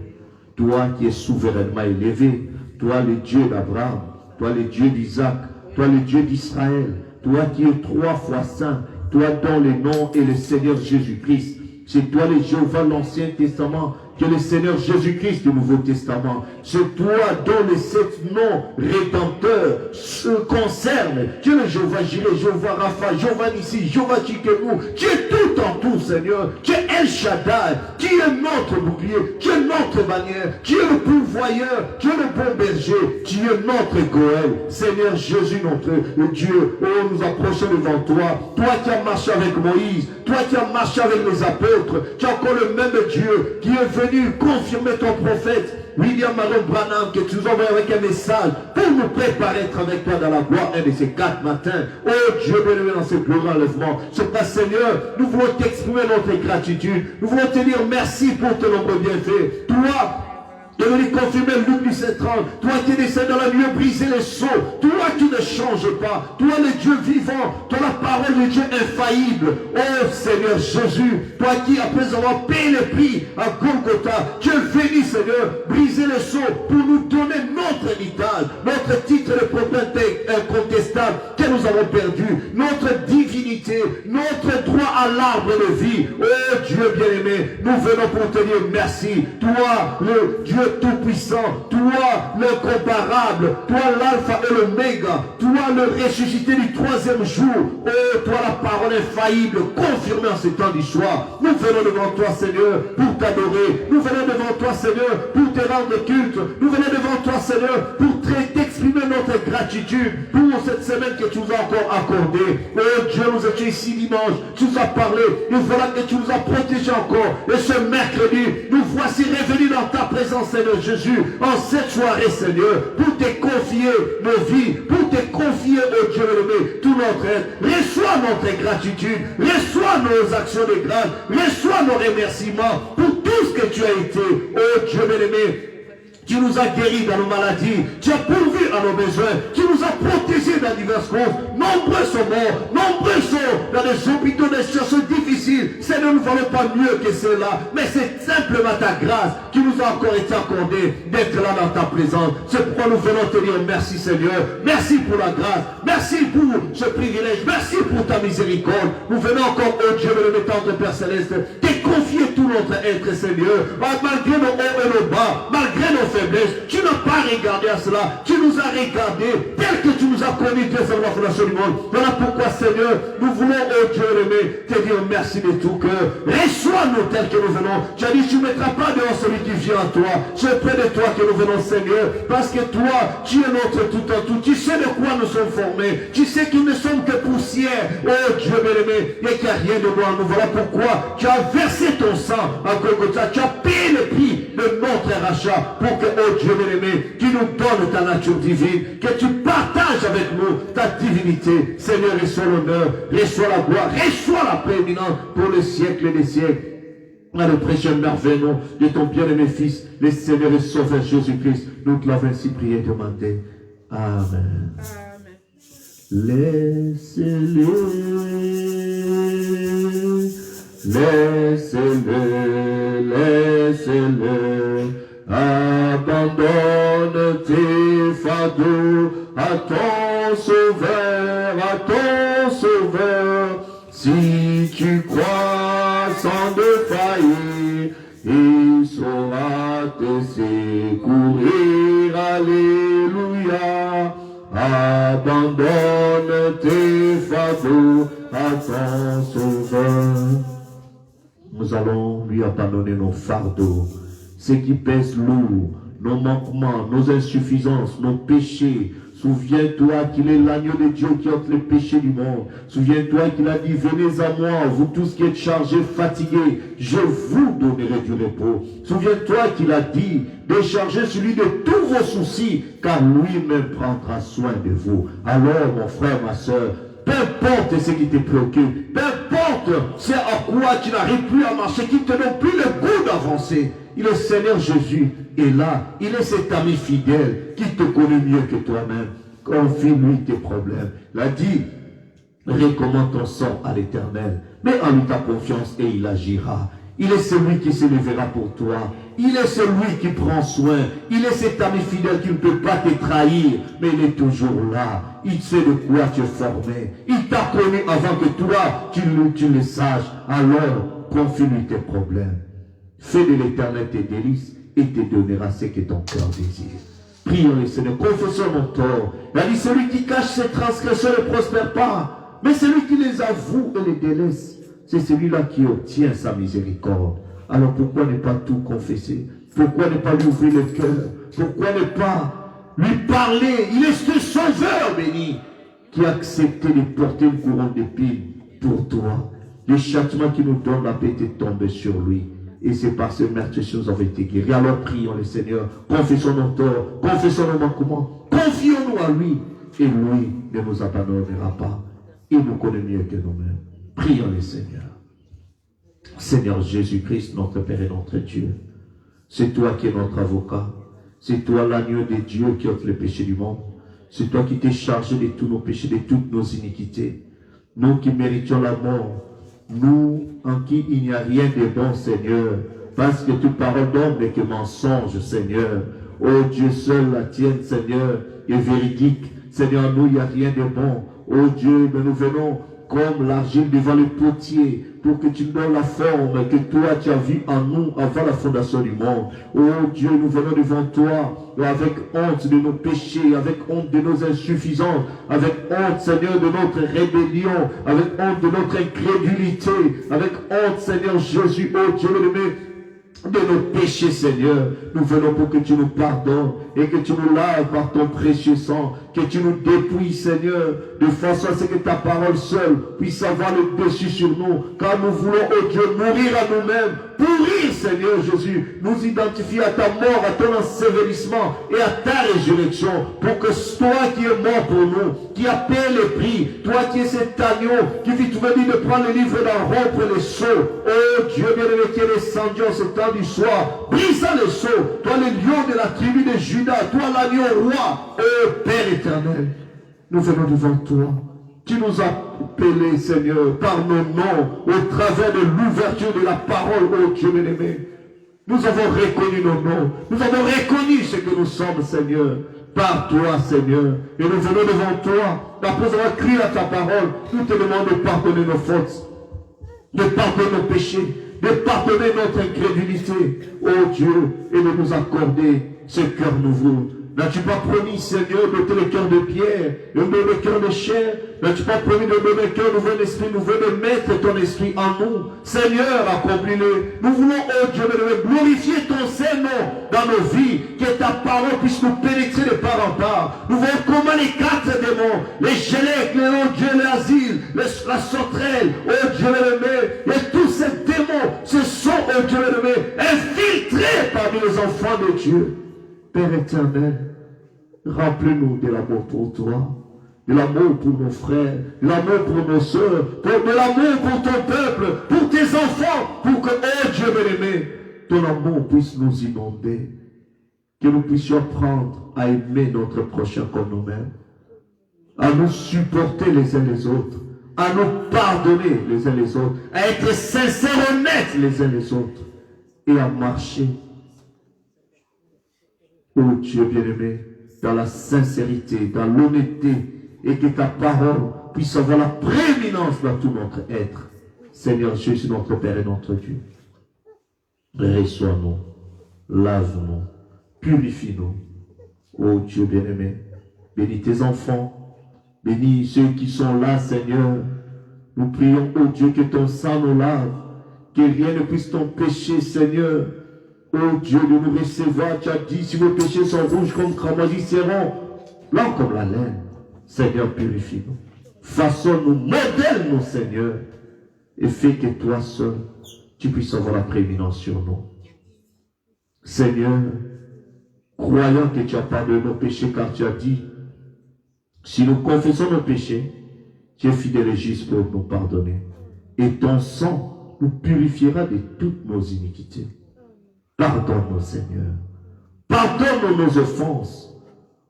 toi qui es souverainement élevé, toi le Dieu d'Abraham, toi le Dieu d'Isaac, toi le Dieu d'Israël, toi qui es 3 fois saint, toi dont le nom est le Seigneur Jésus-Christ. C'est toi le Jéhovah de l'Ancien Testament, que le Seigneur Jésus-Christ du Nouveau Testament. C'est toi dont les 7 noms rédempteurs se concernent. Tu es le Jéhovah Jireh, Jéhovah Rapha, Jéhovah Nissi, Jéhovah Tsidkenu. Tu es tout en tout, Seigneur. Tu es El Shaddai. Tu es notre bouclier. Tu es notre bannière. Tu es le pourvoyeur. Tu es le bon berger. Tu es notre Goël. Seigneur Jésus, notre Dieu. Oh, nous approchons devant toi. Toi qui as marché avec Moïse. Toi qui as marché avec les apôtres. Tu es encore le même Dieu qui est venu confirmer ton prophète William Marion Branham, que tu nous envoies avec un message pour nous préparer à être avec toi dans la gloire un de ces 4 matins. Oh Dieu, bien-aimé, dans ce plus grand enlèvement. C'est pas, Seigneur, nous voulons t'exprimer notre gratitude. Nous voulons te dire merci pour tes nombreux bienfaits. Toi, de venir confirmer Luc 17:30. Toi qui descends dans la nuit, briser les sceaux. Toi qui ne changes pas. Toi le Dieu vivant. Toi la parole de Dieu infaillible. Oh Seigneur Jésus. Toi qui, après avoir payé le prix à Golgotha, tu es venu, Seigneur, briser les sceaux pour nous donner notre héritage, notre titre de propriété incontestable que nous avons perdu, notre divinité, notre droit à l'arbre de vie. Oh Dieu bien-aimé, nous venons pour te dire merci. Toi, le Dieu tout-puissant, toi l'incomparable, toi l'alpha et l'oméga, toi le ressuscité du 3e jour, oh toi la parole infaillible, confirmée en ces temps du soir. Nous venons devant toi Seigneur pour t'adorer, nous venons devant toi Seigneur pour te rendre culte, nous venons devant toi Seigneur pour t'exprimer notre gratitude pour cette semaine que tu nous as encore accordée. Oh Dieu, nous étions ici dimanche, tu nous as parlé, et voilà que tu nous as protégés encore, et ce mercredi, nous voici revenus dans ta présence Seigneur Jésus, en cette soirée Seigneur, pour te confier nos vies, pour te confier, oh Dieu aimé, tout notre aide. Reçois notre gratitude, reçois nos actions de grâce, reçois nos remerciements pour tout ce que tu as été, oh Dieu aimé. Tu nous as guéris dans nos maladies, tu as pourvu à nos besoins, tu nous as protégés dans diverses causes. Nombreux sont morts, nombreux sont dans des hôpitaux, des situations difficiles. Seigneur, nous ne valons pas mieux que cela, mais c'est simplement ta grâce qui nous a encore été accordée d'être là dans ta présence. C'est pourquoi nous venons te dire merci Seigneur, merci pour la grâce, merci pour ce privilège, merci pour ta miséricorde. Nous venons encore, oh Dieu, le mettant de Père Céleste, te confier tout notre être Seigneur, malgré nos hauts et nos bas, malgré nos faiblesse, tu n'as pas regardé à cela, tu nous as regardé tel que tu nous as connus dès la fondation du monde. Voilà pourquoi Seigneur, nous voulons, oh Dieu aimé, te dire merci de tout cœur. Reçois-nous tel que nous venons. Tu as dit, tu ne mettras pas devant celui qui vient à toi. C'est près de toi que nous venons Seigneur, parce que toi, tu es notre tout en tout. Tu sais de quoi nous sommes formés. Tu sais que nous ne sommes que poussière. Oh Dieu aimé, et qu'il n'y a rien de moi. Nous voilà pourquoi tu as versé ton sang à Golgotha. Tu as payé le prix de notre rachat pour que, oh Dieu bien-aimé, tu nous donnes ta nature divine, que tu partages avec nous ta divinité. Seigneur, reçois l'honneur, reçois la gloire, reçois la prééminence pour les siècles et les siècles. À le précieux merveilleux nom de ton bien-aimé Fils, le Seigneur et Sauveur Jésus-Christ, nous te l'avons ainsi prié et demandé. Amen. Amen. Laissez-le, laissez-le, laissez-le. Abandonne tes fardeaux à ton sauveur, à ton sauveur. Si tu crois sans défaillir, il saura te secourir, alléluia. Abandonne tes fardeaux à ton sauveur. Nous allons lui abandonner nos fardeaux, ce qui pèse lourd, nos manquements, nos insuffisances, nos péchés. Souviens-toi qu'il est l'agneau de Dieu qui ôte les péchés du monde. Souviens-toi qu'il a dit, venez à moi, vous tous qui êtes chargés, fatigués, je vous donnerai du repos. Souviens-toi qu'il a dit, déchargez celui de tous vos soucis, car lui-même prendra soin de vous. Alors, mon frère, ma soeur, peu importe ce qui te préoccupe, peu importe ce à quoi tu n'arrives plus à marcher, qui ne te donne plus le goût d'avancer, le Seigneur Jésus est là. Il est cet ami fidèle qui te connaît mieux que toi-même. Confie-lui tes problèmes. Il a dit, recommande ton sort à l'Éternel. Mets en lui ta confiance et il agira. Il est celui qui se lèvera pour toi. Il est celui qui prend soin. Il est cet ami fidèle qui ne peut pas te trahir, mais il est toujours là. Il sait de quoi tu es formé. Il t'a connu avant que toi, tu le saches. Alors, confie-lui tes problèmes. Fais de l'Éternel tes délices et te donnera ce que ton cœur désire. Prions le Seigneur, confessons nos torts. Il a dit, celui qui cache ses transgressions ne prospère pas, mais celui qui les avoue et les délaisse, c'est celui-là qui obtient sa miséricorde. Alors pourquoi ne pas tout confesser? Pourquoi ne pas lui ouvrir le cœur? Pourquoi ne pas lui parler? Il est ce sauveur béni qui a accepté de porter une couronne d'épines pour toi. Le châtiment qui nous donne la paix est tombé sur lui. Et c'est par ce meurtre que nous avons été guéris. Alors prions le Seigneur, confessons nos torts, confessons nos manquements, confions-nous à lui. Et lui ne nous abandonnera pas. Il nous connaît mieux que nous-mêmes. Prions le Seigneur. Seigneur Jésus-Christ, notre Père et notre Dieu, c'est toi qui es notre avocat. C'est toi l'agneau de Dieu qui ôte les péchés du monde. C'est toi qui t'es chargé de tous nos péchés, de toutes nos iniquités. Nous qui méritions la mort, nous en qui il n'y a rien de bon, Seigneur, parce que toute parole d'homme n'est que mensonge, Seigneur. Oh Dieu, seul la tienne, Seigneur, est véridique. Seigneur, nous, il n'y a rien de bon. Oh Dieu, mais nous venons comme l'argile devant le potier, pour que tu nous donnes la forme que toi tu as vue en nous avant la fondation du monde. Oh Dieu, nous venons devant toi avec honte de nos péchés, avec honte de nos insuffisances, avec honte, Seigneur, de notre rébellion, avec honte de notre incrédulité, avec honte, Seigneur Jésus, oh Dieu, de nos péchés, Seigneur. Nous venons pour que tu nous pardonnes et que tu nous laves par ton précieux sang, que tu nous dépouilles, Seigneur, de façon à ce que ta parole seule puisse avoir le dessus sur nous, car nous voulons, oh Dieu, mourir à nous-mêmes, pourrir, Seigneur Jésus, nous identifier à ta mort, à ton ensevelissement et à ta résurrection, pour que toi qui es mort pour nous, qui as payé le prix, toi qui es cet agneau, qui tu m'as dit de prendre le livre, d'en rompre les sceaux, oh Dieu bien-aimé qui est descendu en ce temps du soir, brisant les sceaux, toi le lion de la tribu de Judas, toi l'agneau roi, oh Père éternel, nous venons devant toi. Tu nous as appelés, Seigneur, par nos noms, au travers de l'ouverture de la parole, oh Dieu bien-aimé. Nous avons reconnu nos noms. Nous avons reconnu ce que nous sommes, Seigneur, par toi, Seigneur. Et nous venons devant toi, après avoir crié à ta parole, nous te demandons de pardonner nos fautes, de pardonner nos péchés, de pardonner notre incrédulité, oh Dieu, et de nous accorder ce cœur nouveau. N'as-tu pas promis, Seigneur, de donner le cœur de pierre, de donner le cœur de chair? N'as-tu pas promis de donner le cœur nouveau, l'esprit nouveau, de mettre ton esprit en nous? Seigneur, accomplis-le. Nous voulons, oh Dieu, glorifier ton Saint-Nom dans nos vies, que ta parole puisse nous pénétrer de part en part. Nous voyons comment les quatre démons, les gélèques, les oh Dieu, les asiles, la sauterelle, oh Dieu, et tous ces démons se sont, oh Dieu, infiltrés parmi les enfants de Dieu. Père éternel, remplis-nous de l'amour pour toi, de l'amour pour nos frères, de l'amour pour nos soeurs, de l'amour pour ton peuple, pour tes enfants, pour que, oh Dieu bien-aimé, ton amour puisse nous inonder, que nous puissions apprendre à aimer notre prochain comme nous-mêmes, à nous supporter les uns les autres, à nous pardonner les uns les autres, à être sincères, honnêtes les uns les autres, et à marcher, oh Dieu bien-aimé, dans la sincérité, dans l'honnêteté, et que ta parole puisse avoir la prééminence dans tout notre être. Seigneur Jésus, notre Père et notre Dieu, reçois-nous, lave-nous, purifie-nous. Ô Dieu bien-aimé, bénis tes enfants, bénis ceux qui sont là, Seigneur. Nous prions, ô Dieu, que ton sang nous lave, que rien ne puisse t'empêcher, Seigneur. Ô Dieu, de nous recevoir. Tu as dit, si vos péchés sont rouges comme cramoisi, seront blancs comme la laine. Seigneur, purifie-nous. Façonne-nous, modèle-nous, Seigneur. Et fais que toi seul, tu puisses avoir la prééminence sur nous. Seigneur, croyant que tu as pardonné nos péchés, car tu as dit, si nous confessons nos péchés, tu es fidèle et juste pour nous pardonner. Et ton sang nous purifiera de toutes nos iniquités. Pardonne-nous, Seigneur. Pardonne-nous nos offenses,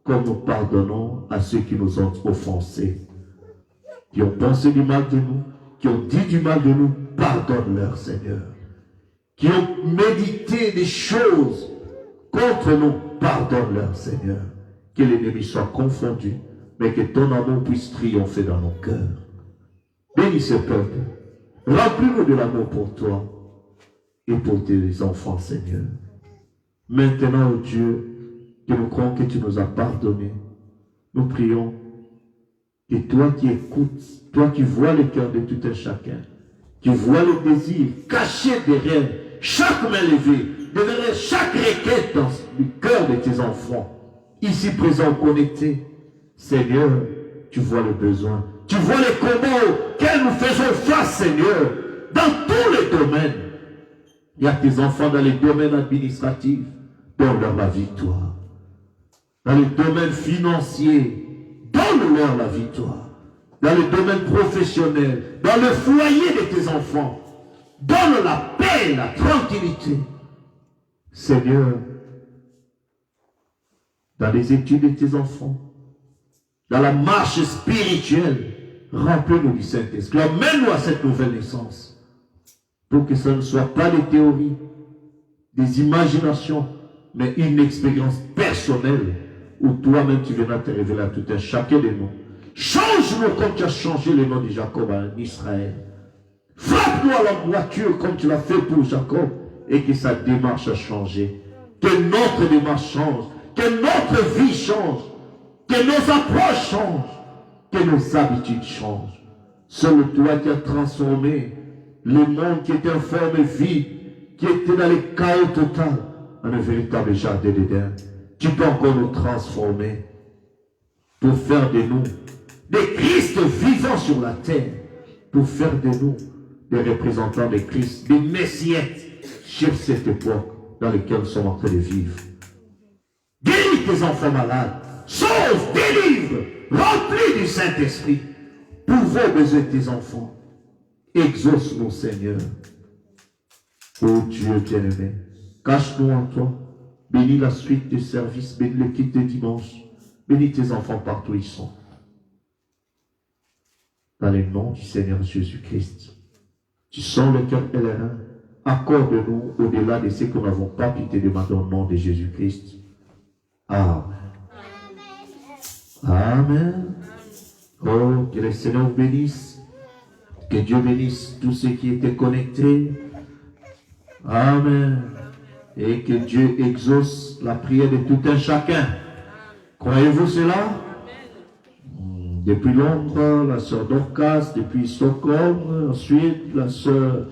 comme nous pardonnons à ceux qui nous ont offensés, qui ont pensé du mal de nous, qui ont dit du mal de nous. Pardonne-leur, Seigneur. Qui ont médité des choses contre nous. Pardonne-leur, Seigneur. Que l'ennemi soit confondu, mais que ton amour puisse triompher dans nos cœurs. Bénis ce peuple. Remplis-nous de l'amour pour toi et pour tes enfants, Seigneur. Maintenant, oh Dieu, que nous croyons que tu nous as pardonné, nous prions que toi qui écoutes, toi qui vois le cœur de tout un chacun, tu vois le désir caché derrière chaque main levée, derrière chaque requête dans le cœur de tes enfants, ici présents connectés. Seigneur, tu vois le besoin, tu vois les combats auxquels nous faisons face, Seigneur, dans tous les domaines. Il y a tes enfants dans les domaines administratifs, donne-leur la victoire. Dans les domaines financiers, donne-leur la victoire. Dans le domaine professionnel, dans le foyer de tes enfants, donne la paix, la tranquillité. Seigneur, dans les études de tes enfants, dans la marche spirituelle, remplis-nous du Saint-Esprit. Amène-nous à cette nouvelle naissance, pour que ce ne soit pas des théories, des imaginations, mais une expérience personnelle, où toi-même tu viendras te révéler à tout un chacun de nous. Change-nous comme tu as changé le nom de Jacob en Israël. Frappe-nous à la voiture comme tu l'as fait pour Jacob, et que sa démarche a changé. Que notre démarche change, que notre vie change, que nos approches changent, que nos habitudes changent. Seul toi qui as transformé le monde qui était informe et vide, qui était dans le chaos total, en un véritable jardin d'Éden. Tu peux encore nous transformer pour faire de nous des Christ vivants sur la terre, pour faire de nous des représentants de Christ, des messiettes sur cette époque dans laquelle nous sommes en train de vivre. Guéris tes enfants malades, sauve, délivre, remplis du Saint-Esprit, pour vos besoins de tes enfants. Exauce-nous, Seigneur. Ô Dieu bien-aimé, cache-nous en toi. Bénis la suite du service, bénis le culte de dimanche, bénis tes enfants partout où ils sont. Dans le nom du Seigneur Jésus-Christ, tu sens le cœur pèlerin, accorde-nous au-delà de ce que nous n'avons pas pu te demander au nom de Jésus-Christ. Amen. Amen. Oh, que le Seigneur vous bénisse. Que Dieu bénisse tous ceux qui étaient connectés. Amen. Et que Dieu exauce la prière de tout un chacun. Croyez-vous cela? Depuis Londres, la sœur Dorcas, depuis Stockholm, ensuite la sœur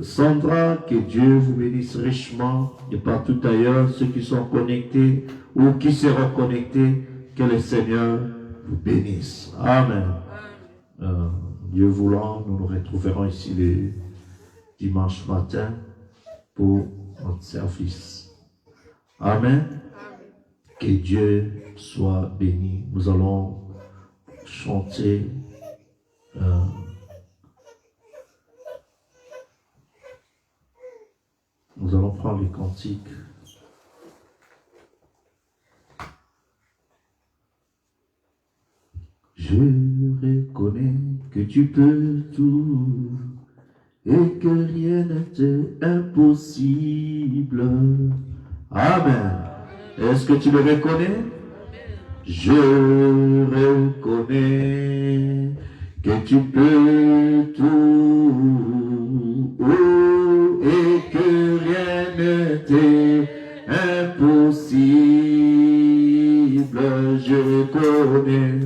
Sandra, que Dieu vous bénisse richement, et partout ailleurs, ceux qui sont connectés ou qui seront connectés, que le Seigneur vous bénisse. Amen. Dieu voulant, nous nous retrouverons ici le dimanche matin pour notre service. Amen. Que Dieu soit béni. Nous allons chanter nous allons prendre les cantiques. Je reconnais que tu peux tout et que rien n'est impossible. Amen. Est-ce que tu le reconnais? Je reconnais que tu peux tout, oh, et que rien ne t'est impossible, je connais.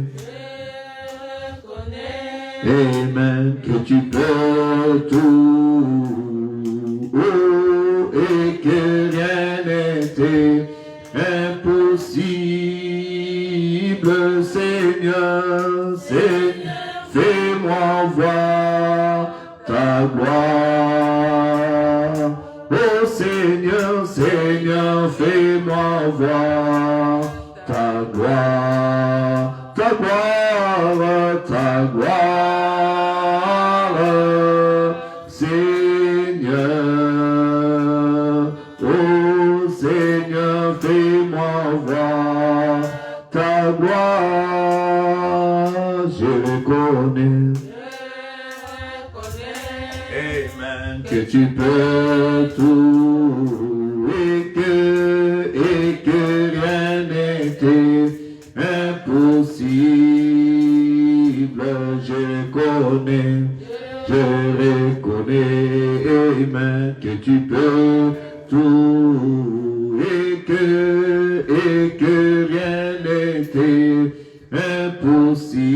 Amen, que tu peux tout, oh, et que rien n'était impossible, Seigneur, Seigneur, fais-moi voir ta gloire. Oh Seigneur, Seigneur, fais-moi voir ta gloire, ta gloire, ta gloire, Seigneur. Oh Seigneur, fais-moi voir ta gloire, je le connais. Amen. Que tu peux tout et que rien n'était impossible. Je connais, je reconnais, Amen, que tu peux tout et que rien n'était impossible,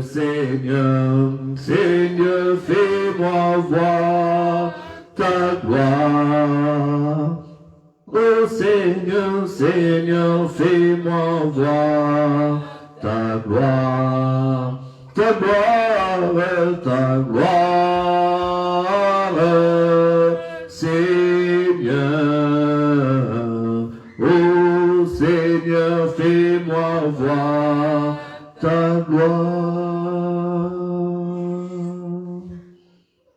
Seigneur. Seigneur, fais-moi voir ta gloire. Oh Seigneur, Seigneur, fais-moi voir ta gloire, ta gloire, ta gloire, Seigneur. Oh Seigneur, fais-moi voir ta gloire.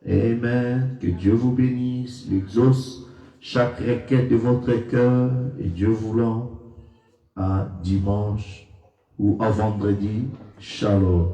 Amen. Que Dieu vous bénisse, lui exauce chaque requête de votre cœur et Dieu voulant, à dimanche ou à vendredi. Shalom.